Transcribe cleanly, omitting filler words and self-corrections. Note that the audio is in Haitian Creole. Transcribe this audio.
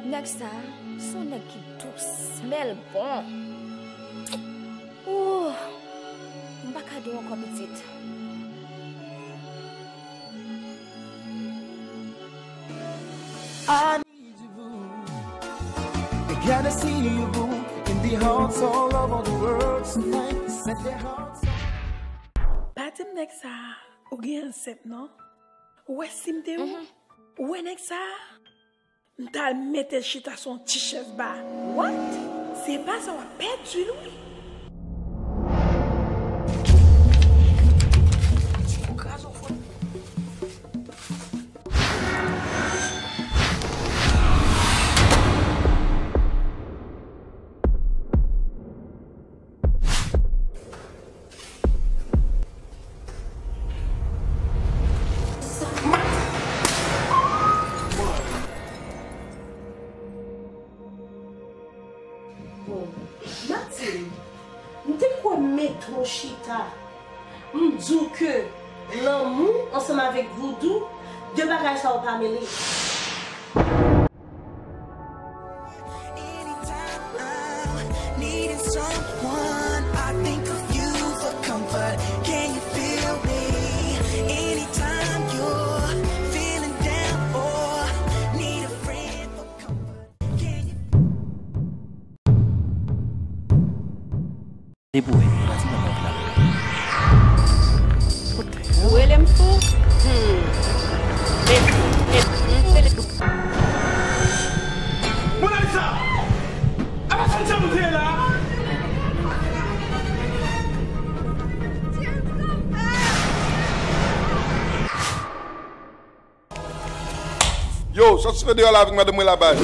Next time, son nèg qui tout smell bon. Oh, m'pa cadeau encore petite. I need you, boo. I gotta see you, boo. In the hearts all over the world tonight. Set their hearts. Patim next time, ou gen sep non? Ou simte ou? Ou next time? M'tal mette chita son petit chef ba. What? C'est pas ça, on va perdu lui. Mathilde, m'te quoi mettre mon chita? M'dou que l'amour ensemble avec voodoo, deux bagages ça va pas mêler. Déboué, vas-y dans mon plat. Où est l'info? Yo, ça se fait dehors là avec madame là-bas.